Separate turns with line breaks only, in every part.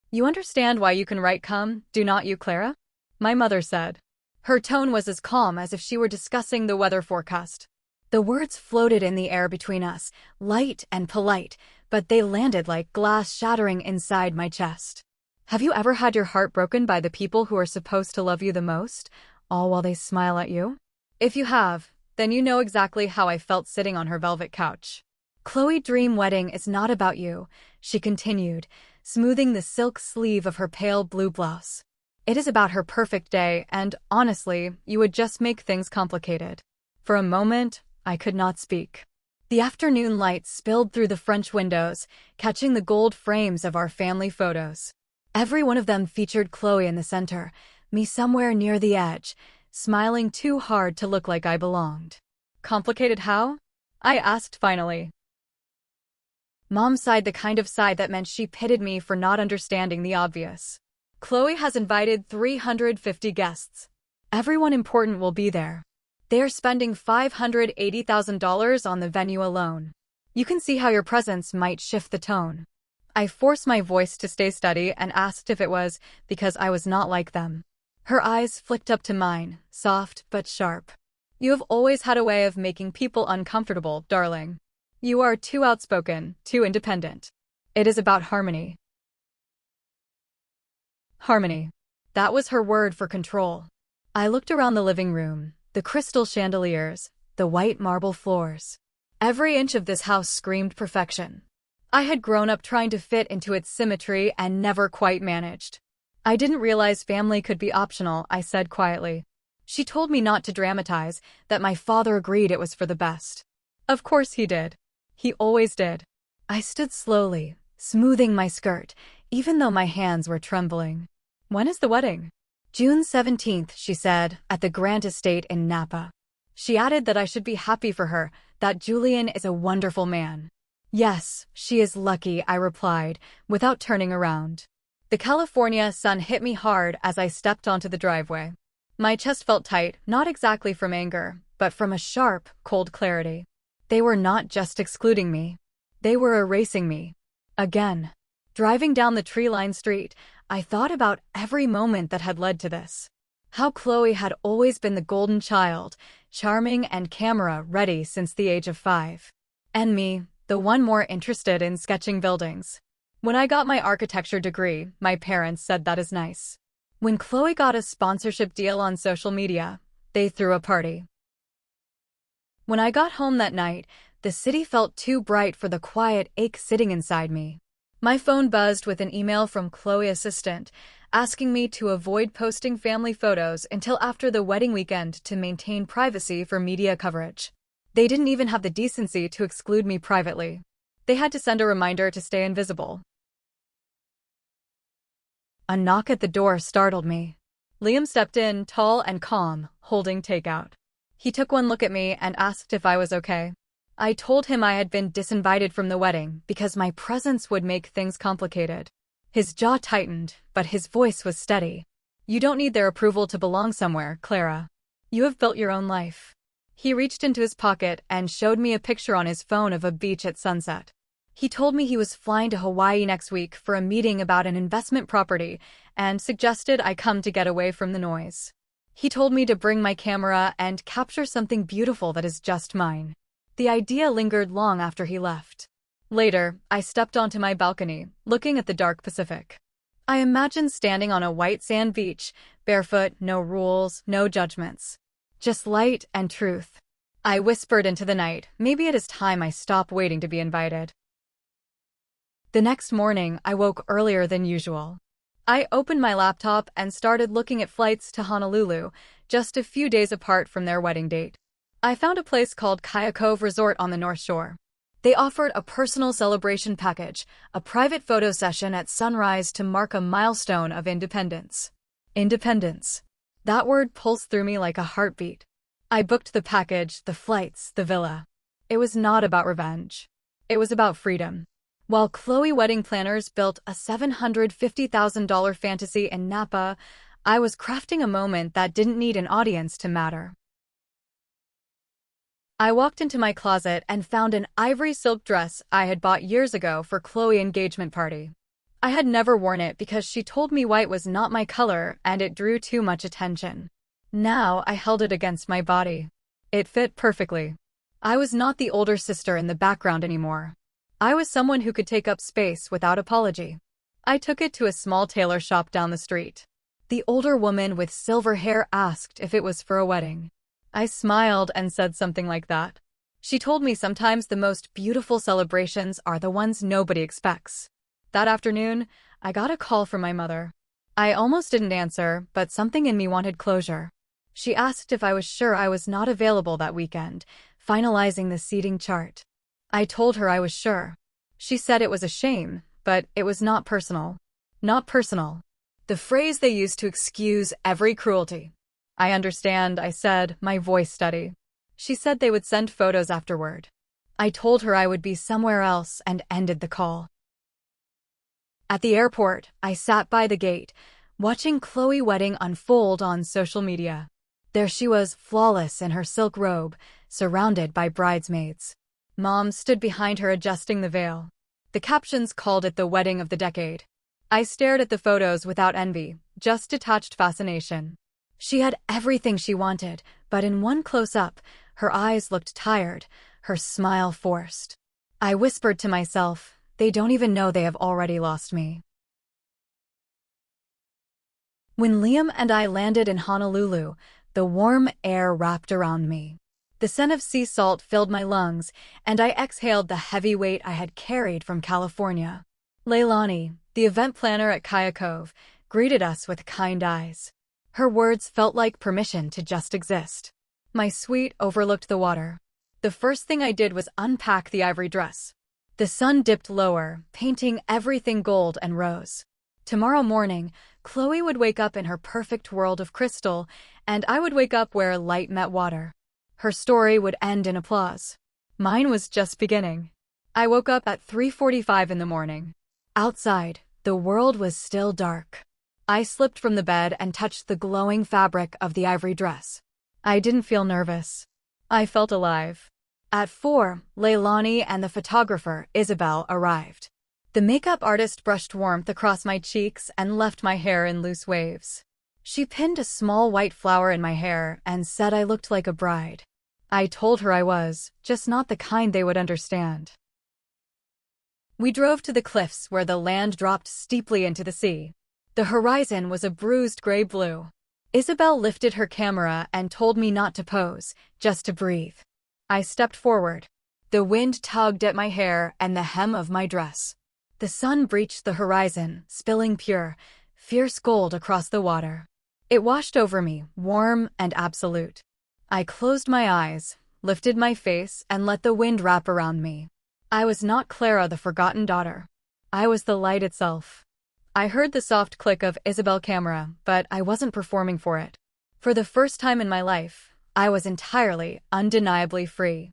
You understand why you can write come, do not you, Clara? My mother said. Her tone was as calm as if she were discussing the weather forecast. The words floated in the air between us, light and polite, but they landed like glass shattering inside my chest. Have you ever had your heart broken by the people who are supposed to love you the most, all while they smile at you? If you have, then you know exactly how I felt sitting on her velvet couch. Chloe Dream Wedding is not about you, she continued, smoothing the silk sleeve of her pale blue blouse. It is about her perfect day, and honestly, you would just make things complicated. For a moment, I could not speak. The afternoon light spilled through the French windows, catching the gold frames of our family photos. Every one of them featured Chloe in the center, me somewhere near the edge, smiling too hard to look like I belonged. Complicated how? I asked finally. Mom sighed, the kind of sigh that meant she pitied me for not understanding the obvious. Chloe has invited 350 guests. Everyone important will be there. They're spending $580,000 on the venue alone. You can see how your presence might shift the tone. I forced my voice to stay steady and asked if it was because I was not like them. Her eyes flicked up to mine, soft but sharp. You have always had a way of making people uncomfortable, darling. You are too outspoken, too independent. It is about harmony. Harmony. That was her word for control. I looked around the living room, the crystal chandeliers, the white marble floors. Every inch of this house screamed perfection. I had grown up trying to fit into its symmetry and never quite managed. I didn't realize family could be optional, I said quietly. She told me not to dramatize, that my father agreed it was for the best. Of course he did. He always did. I stood slowly, smoothing my skirt, even though my hands were trembling. When is the wedding? June 17th, she said, at the Grant Estate in Napa. She added that I should be happy for her, that Julian is a wonderful man. Yes, she is lucky, I replied, without turning around. The California sun hit me hard as I stepped onto the driveway. My chest felt tight, not exactly from anger, but from a sharp, cold clarity. They were not just excluding me. They were erasing me. Again. Driving down the tree-lined street, I thought about every moment that had led to this. How Chloe had always been the golden child, charming and camera-ready since the age of 5. And me, the one more interested in sketching buildings. When I got my architecture degree, my parents said that is nice. When Chloe got a sponsorship deal on social media, they threw a party. When I got home that night, the city felt too bright for the quiet ache sitting inside me. My phone buzzed with an email from Chloe's assistant, asking me to avoid posting family photos until after the wedding weekend to maintain privacy for media coverage. They didn't even have the decency to exclude me privately. They had to send a reminder to stay invisible. A knock at the door startled me. Liam stepped in, tall and calm, holding takeout. He took one look at me and asked if I was okay. I told him I had been disinvited from the wedding because my presence would make things complicated. His jaw tightened, but his voice was steady. You don't need their approval to belong somewhere, Clara. You have built your own life. He reached into his pocket and showed me a picture on his phone of a beach at sunset. He told me he was flying to Hawaii next week for a meeting about an investment property and suggested I come to get away from the noise. He told me to bring my camera and capture something beautiful that is just mine. The idea lingered long after he left. Later, I stepped onto my balcony, looking at the dark Pacific. I imagined standing on a white sand beach, barefoot, no rules, no judgments. Just light and truth. I whispered into the night, maybe it is time I stop waiting to be invited. The next morning, I woke earlier than usual. I opened my laptop and started looking at flights to Honolulu, just a few days apart from their wedding date. I found a place called Kaya Cove Resort on the North Shore. They offered a personal celebration package, a private photo session at sunrise to mark a milestone of independence. Independence. That word pulsed through me like a heartbeat. I booked the package, the flights, the villa. It was not about revenge. It was about freedom. While Chloe wedding planners built a $750,000 fantasy in Napa, I was crafting a moment that didn't need an audience to matter. I walked into my closet and found an ivory silk dress I had bought years ago for Chloe's engagement party. I had never worn it because she told me white was not my color and it drew too much attention. Now I held it against my body. It fit perfectly. I was not the older sister in the background anymore. I was someone who could take up space without apology. I took it to a small tailor shop down the street. The older woman with silver hair asked if it was for a wedding. I smiled and said something like that. She told me sometimes the most beautiful celebrations are the ones nobody expects. That afternoon, I got a call from my mother. I almost didn't answer, but something in me wanted closure. She asked if I was sure I was not available that weekend, finalizing the seating chart. I told her I was sure. She said it was a shame, but it was not personal. Not personal. The phrase they used to excuse every cruelty. I understand, I said, my voice steady. She said they would send photos afterward. I told her I would be somewhere else and ended the call. At the airport, I sat by the gate, watching Chloe's wedding unfold on social media. There she was, flawless in her silk robe, surrounded by bridesmaids. Mom stood behind her adjusting the veil. The captions called it the wedding of the decade. I stared at the photos without envy, just detached fascination. She had everything she wanted, but in one close-up, her eyes looked tired, her smile forced. I whispered to myself, they don't even know they have already lost me. When Liam and I landed in Honolulu, the warm air wrapped around me. The scent of sea salt filled my lungs, and I exhaled the heavy weight I had carried from California. Leilani, the event planner at Kaya Cove, greeted us with kind eyes. Her words felt like permission to just exist. My suite overlooked the water. The first thing I did was unpack the ivory dress. The sun dipped lower, painting everything gold and rose. Tomorrow morning, Chloe would wake up in her perfect world of crystal, and I would wake up where light met water. Her story would end in applause. Mine was just beginning. I woke up at 3:45 in the morning. Outside, the world was still dark. I slipped from the bed and touched the glowing fabric of the ivory dress. I didn't feel nervous. I felt alive. At 4, Leilani and the photographer, Isabel, arrived. The makeup artist brushed warmth across my cheeks and left my hair in loose waves. She pinned a small white flower in my hair and said I looked like a bride. I told her I was, just not the kind they would understand. We drove to the cliffs where the land dropped steeply into the sea. The horizon was a bruised gray blue. Isabel lifted her camera and told me not to pose, just to breathe. I stepped forward. The wind tugged at my hair and the hem of my dress. The sun breached the horizon, spilling pure, fierce gold across the water. It washed over me, warm and absolute. I closed my eyes, lifted my face, and let the wind wrap around me. I was not Clara, the forgotten daughter. I was the light itself. I heard the soft click of Isabel's camera, but I wasn't performing for it. For the first time in my life, I was entirely, undeniably free.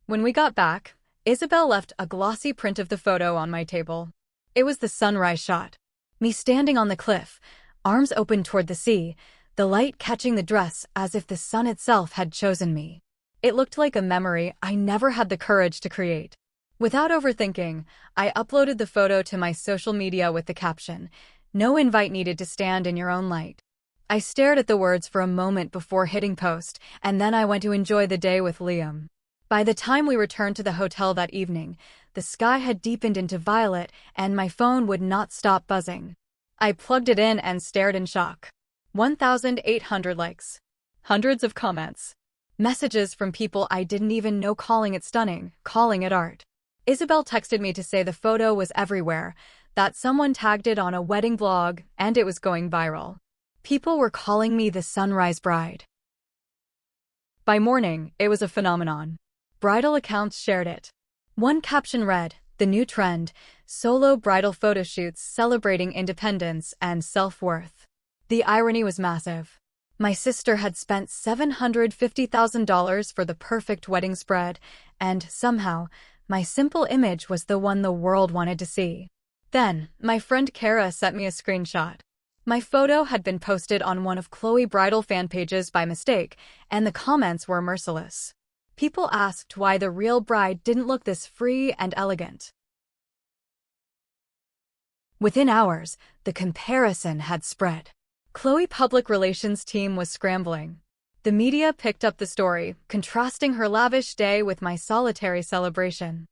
When we got back, Isabel left a glossy print of the photo on my table. It was the sunrise shot. Me standing on the cliff, arms open toward the sea, the light catching the dress as if the sun itself had chosen me. It looked like a memory I never had the courage to create. Without overthinking, I uploaded the photo to my social media with the caption, "No invite needed to stand in your own light." I stared at the words for a moment before hitting post, and then I went to enjoy the day with Liam. By the time we returned to the hotel that evening, the sky had deepened into violet and my phone would not stop buzzing. I plugged it in and stared in shock. 1,800 likes. Hundreds of comments. Messages from people I didn't even know calling it stunning, calling it art. Isabel texted me to say the photo was everywhere, that someone tagged it on a wedding blog, and it was going viral. People were calling me the sunrise bride. By morning, it was a phenomenon. Bridal accounts shared it. One caption read, "The new trend, solo bridal photo shoots celebrating independence and self-worth." The irony was massive. My sister had spent $750,000 for the perfect wedding spread, and somehow, my simple image was the one the world wanted to see. Then, my friend Kara sent me a screenshot. My photo had been posted on one of Chloe's bridal fan pages by mistake, and the comments were merciless. People asked why the real bride didn't look this free and elegant. Within hours, the comparison had spread. Khloe's public relations team was scrambling. The media picked up the story, contrasting her lavish day with my solitary celebration.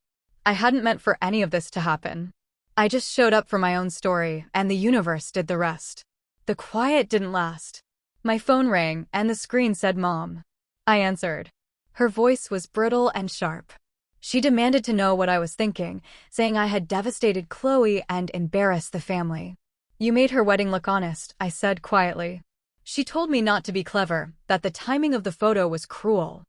I hadn't meant for any of this to happen. I just showed up for my own story, and the universe did the rest. The quiet didn't last. My phone rang, and the screen said Mom. I answered. Her voice was brittle and sharp. She demanded to know what I was thinking, saying I had devastated Khloe and embarrassed the family. You made her wedding look honest, I said quietly. She told me not to be clever, that the timing of the photo was cruel.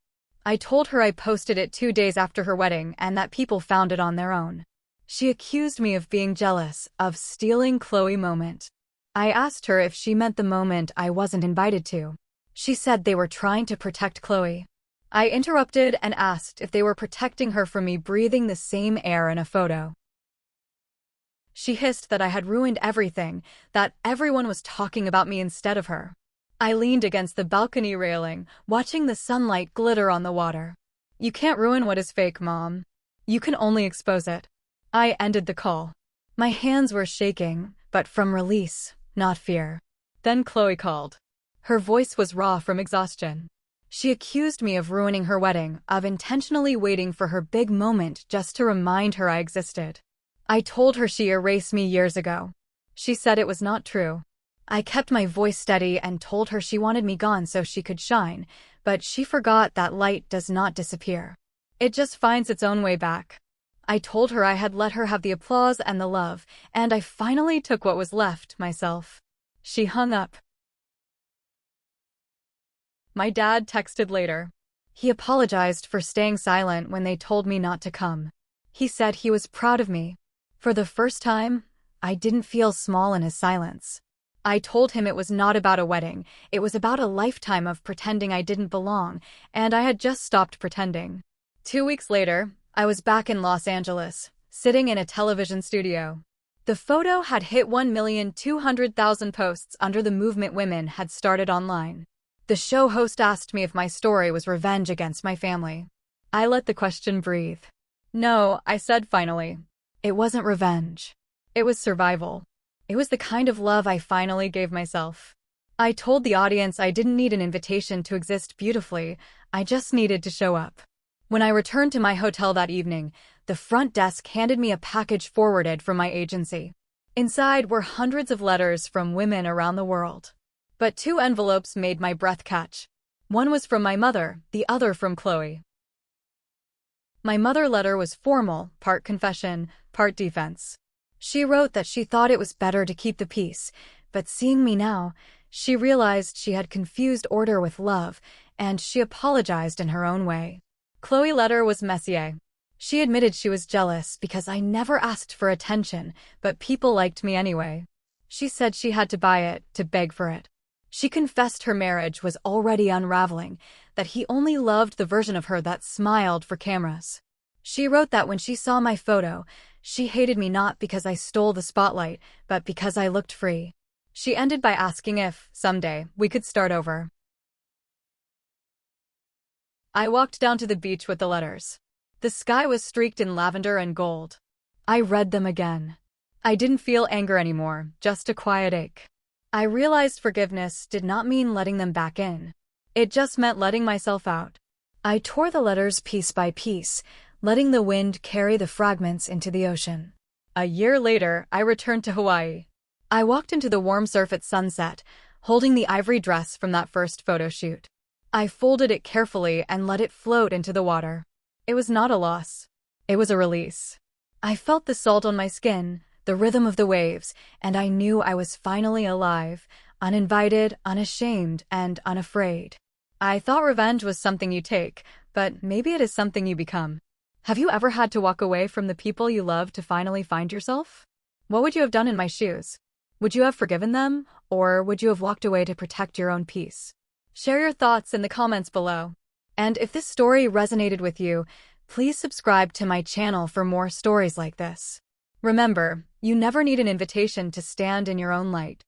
I told her I posted it 2 days after her wedding and that people found it on their own. She accused me of being jealous, of stealing Khloe's moment. I asked her if she meant the moment I wasn't invited to. She said they were trying to protect Khloe. I interrupted and asked if they were protecting her from me breathing the same air in a photo. She hissed that I had ruined everything, that everyone was talking about me instead of her. I leaned against the balcony railing, watching the sunlight glitter on the water. You can't ruin what is fake, Mom. You can only expose it. I ended the call. My hands were shaking, but from release, not fear. Then Khloe called. Her voice was raw from exhaustion. She accused me of ruining her wedding, of intentionally waiting for her big moment just to remind her I existed. I told her she erased me years ago. She said it was not true. I kept my voice steady and told her she wanted me gone so she could shine, but she forgot that light does not disappear. It just finds its own way back. I told her I had let her have the applause and the love, and I finally took what was left myself. She hung up. My dad texted later. He apologized for staying silent when they told me not to come. He said he was proud of me. For the first time, I didn't feel small in his silence. I told him it was not about a wedding, it was about a lifetime of pretending I didn't belong, and I had just stopped pretending. 2 weeks later, I was back in Los Angeles, sitting in a television studio. The photo had hit 1,200,000 posts under the movement women had started online. The show host asked me if my story was revenge against my family. I let the question breathe. No, I said finally. It wasn't revenge. It was survival. It was the kind of love I finally gave myself. I told the audience I didn't need an invitation to exist beautifully, I just needed to show up. When I returned to my hotel that evening, the front desk handed me a package forwarded from my agency. Inside were hundreds of letters from women around the world. But 2 envelopes made my breath catch. One was from my mother, the other from Khloe. My mother letter was formal, part confession, part defense. She wrote that she thought it was better to keep the peace, but seeing me now, she realized she had confused order with love, and she apologized in her own way. Khloe's letter was messier. She admitted she was jealous because I never asked for attention, but people liked me anyway. She said she had to buy it, to beg for it. She confessed her marriage was already unraveling, that he only loved the version of her that smiled for cameras. She wrote that when she saw my photo, she hated me not because I stole the spotlight, but because I looked free. She ended by asking if, someday, we could start over. I walked down to the beach with the letters. The sky was streaked in lavender and gold. I read them again. I didn't feel anger anymore, just a quiet ache. I realized forgiveness did not mean letting them back in. It just meant letting myself out. I tore the letters piece by piece, letting the wind carry the fragments into the ocean. A year later, I returned to Hawaii. I walked into the warm surf at sunset, holding the ivory dress from that first photo shoot. I folded it carefully and let it float into the water. It was not a loss. It was a release. I felt the salt on my skin, the rhythm of the waves, and I knew I was finally alive, uninvited, unashamed, and unafraid. I thought revenge was something you take, but maybe it is something you become. Have you ever had to walk away from the people you love to finally find yourself? What would you have done in my shoes? Would you have forgiven them, or would you have walked away to protect your own peace? Share your thoughts in the comments below. And if this story resonated with you, please subscribe to my channel for more stories like this. Remember, you never need an invitation to stand in your own light.